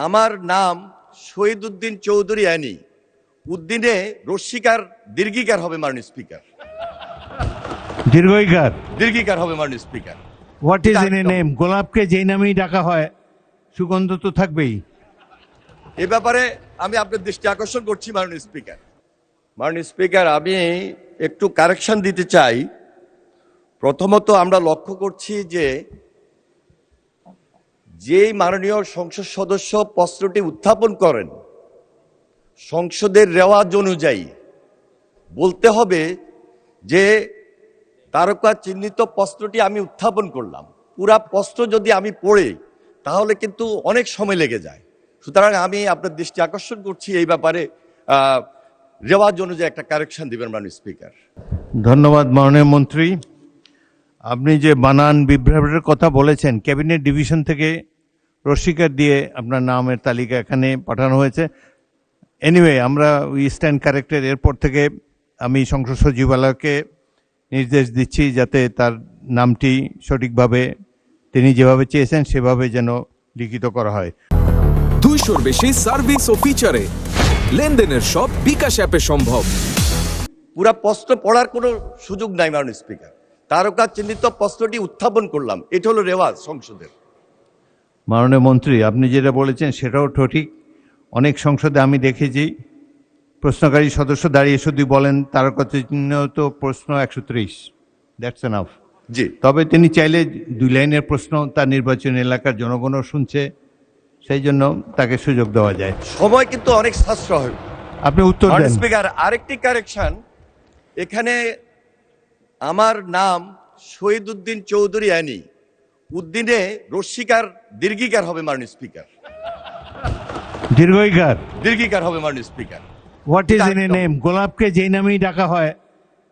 আমার নাম শহীদ উদ্দিন চৌধুরী অ্যানি। উদ্দিনে রস্বীকার দীর্ঘিকার হবে মাননীয় স্পিকার। দীর্ঘইকার দীর্ঘিকার হবে মাননীয় speaker. What is in a name? গোলাপকে যেই নামেই ডাকা হয় সুগন্ধ তো থাকবেই। এ ব্যাপারে আমি আপনার দৃষ্টি আকর্ষণ করছি মাননীয় স্পিকার। মাননীয় স্পিকার, আমি একটু কারেকশন দিতে চাই। প্রথমত আমরা লক্ষ্য করছি যে যেই মাননীয় সংসদ সদস্য প্রশ্নটি উত্থাপন করেন সংসদের রেওয়াজ অনুযায়ী বলতে হবে যে তারকা চিহ্নিত প্রশ্নটি আমি উত্থাপন করলাম। পুরা প্রশ্ন যদি আমি পড়ি তাহলে কিন্তু অনেক সময় লেগে যায়। সুতরাং আমি আপনার দৃষ্টি আকর্ষণ করছি এই ব্যাপারে রেওয়াজ অনুযায়ী একটা কারেকশন দিবেন মাননীয় স্পিকার। ধন্যবাদ মাননীয় মন্ত্রী। আপনি যে বানান বিভ্রাটের কথা বলেছেন, ক্যাবিনেট ডিভিশন থেকে রস্বীকার দিয়ে আপনার নামের তালিকা এখানে পাঠানো হয়েছে। এনিওয়ে, আমরা উই স্ট্যান্ড কারেক্টেড। এরপর থেকে আমি সংসদ সচিবালয়কে নির্দেশ দিচ্ছি যাতে তার নামটি সঠিকভাবে তিনি যেভাবে চেয়েছেন সেভাবে যেন লিখিত করা হয়। 200-র বেশি সার্ভিস ও ফিচারে লেনদেনের সব বিকাশ অ্যাপে সম্ভব। পুরা প্রশ্ন পড়ার কোনো সুযোগ নাই মাননীয় স্পিকার। তারকা চিহ্নিত প্রশ্নটি উত্থাপন করলাম, এটা হলো রেওয়াজ সংসদের। মাননীয় মন্ত্রী, আপনি যেটা বলেছেন সেটাও সঠিক। অনেক সংসদে আমি দেখেছি প্রশ্নকারী সদস্য দাঁড়িয়ে শুধু বলেন তারকা চিহ্নিত প্রশ্ন 130, দ্যাটস এনাফ। জি, তবে তিনি চাইলে 2 লাইনের প্রশ্ন তার নির্বাচনী এলাকার জনগণও শুনছে, সেই জন্য তাকে সুযোগ দেওয়া যায়। সময় কিন্তু অনেক সাশ্রয়। আপনি উত্তর দেন। মাননীয় স্পিকার, আরেকটি কারেকশন। এখানে আমার নাম শহীদ উদ্দিন চৌধুরী অ্যানি। উদ্দিনে রস্বীকার দীর্ঘিকার হবে মাননীয় স্পিকার। দীর্ঘইকার দীর্ঘিকার হবে মাননীয় speaker. What is in a name? গোলাপকে যেই নামেই ডাকা হয়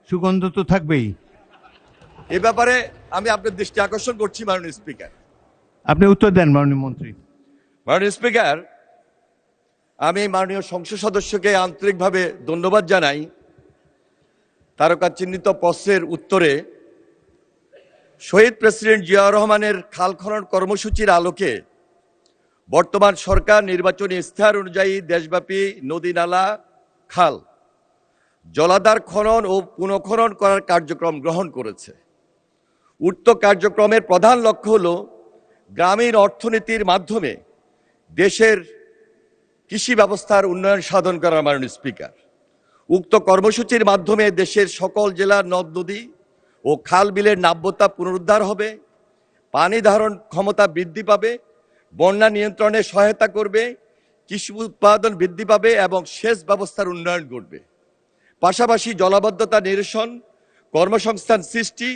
সুগন্ধ তো থাকবেই। এ ব্যাপারে আমি আপনার দৃষ্টি আকর্ষণ করছি মাননীয় স্পিকার। আপনি উত্তর দেন মাননীয় মন্ত্রী। মাননীয় স্পিকার, আমি মাননীয় সংসদ সদস্যকে আন্তরিকভাবে ধন্যবাদ জানাই। তারকা চিহ্নিত প্রশ্নের উত্তরে শহীদ প্রেসিডেন্ট জিয়াউর রহমানের খাল খনন কর্মসূচির আলোকে বর্তমান সরকার নির্বাচনী ইশতেহার অনুযায়ী দেশব্যাপী নদী নালা খাল জলাধার খনন ও পুনঃখনন করার কার্যক্রম গ্রহণ করেছে। উক্ত কার্যক্রমের প্রধান লক্ষ্য হল গ্রামীণ অর্থনীতির মাধ্যমে দেশের কৃষি ব্যবস্থার উন্নয়ন সাধন করা। মাননীয় স্পিকার, উক্ত কর্মসূচির মাধ্যমে দেশের সকল জেলার নদ নদী ও খাল বিলের নাব্যতা পুনরুদ্ধার হবে, পানি ধারণ ক্ষমতা বৃদ্ধি পাবে, বন্যা নিয়ন্ত্রণে সহায়তা করবে, কৃষি উৎপাদন বৃদ্ধি পাবে এবং সেচ ব্যবস্থার উন্নয়ন ঘটবে। পাশাপাশি জলাবদ্ধতা নিরসন, কর্মসংস্থান সৃষ্টি,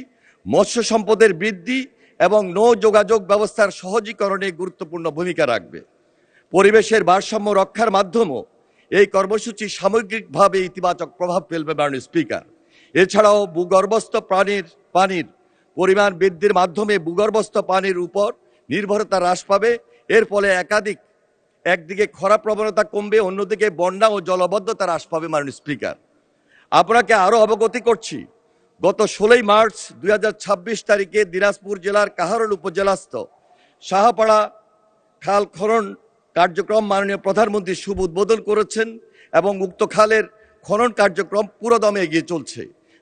মৎস্য সম্পদের বৃদ্ধি এবং নৌ যোগাযোগ ব্যবস্থার সহজীকরণে গুরুত্বপূর্ণ ভূমিকা রাখবে। পরিবেশের ভারসাম্য রক্ষার মাধ্যমেও এই কর্মসূচি সামগ্রিকভাবে ইতিবাচক প্রভাব ফেলবে। মাননীয় স্পিকার, এছাড়াও ভূগর্ভস্থ পানির পরিমাণ বৃদ্ধির মাধ্যমে ভূগর্ভস্থ পানির উপর নির্ভরতা হ্রাস পাবে। এর ফলে একদিকে খরা প্রবণতা কমবে, অন্যদিকে বন্যা ও জলবদ্ধতা হ্রাস পাবে। মাননীয় স্পিকার, আপনাকে আরো অবগতি করছি, গত 16 মার্চ 2026 তারিখে দিনাজপুর জেলার কাহারোল উপজেলাস্থ শাহপাড়া খাল খনন কার্যক্রম মাননীয় প্রধানমন্ত্রী শুভ উদ্বোধন করেছেন এবং উক্ত খালের খনন কার্যক্রম পুরোদমে এগিয়ে চলছে,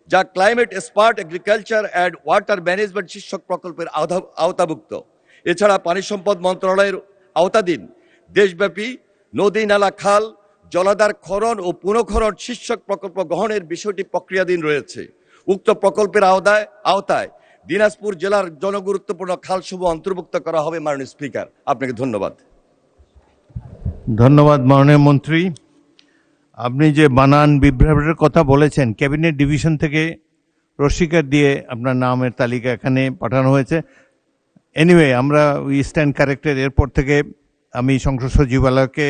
যা climate smart agriculture and water management শীর্ষক প্রকল্পের আওতাভুক্ত। এছাড়া পানি সম্পদ মন্ত্রণালয়ের আওতাধীন দেশব্যাপী নদী নালা খাল জলাধার খনন ও পুনঃখনন শীর্ষক প্রকল্প গ্রহণের বিষয়টি প্রক্রিয়াধীন রয়েছে। উক্ত প্রকল্পের আওতায় দিনাজপুর জেলার জনগুরুত্বপূর্ণ খালসমূহ অন্তর্ভুক্ত করা হবে। মাননীয় স্পিকার, আপনাকে ধন্যবাদ। ধন্যবাদ মাননীয় মন্ত্রী। আপনি যে বানান বিভ্রাটের কথা বলেছেন, ক্যাবিনেট ডিভিশন থেকে রস্বীকার দিয়ে আপনার নামের তালিকা এখানে পাঠানো হয়েছে। এনিওয়ে, আমরা উই স্ট্যান্ড কারেক্টেড। এরপর থেকে আমি সংসদ সচিবালয়কে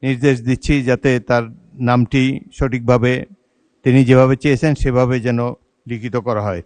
নির্দেশ দিচ্ছি যাতে তার নামটি সঠিকভাবে তিনি যেভাবে চেয়েছেন সেভাবে যেন লিখিত করা হয়।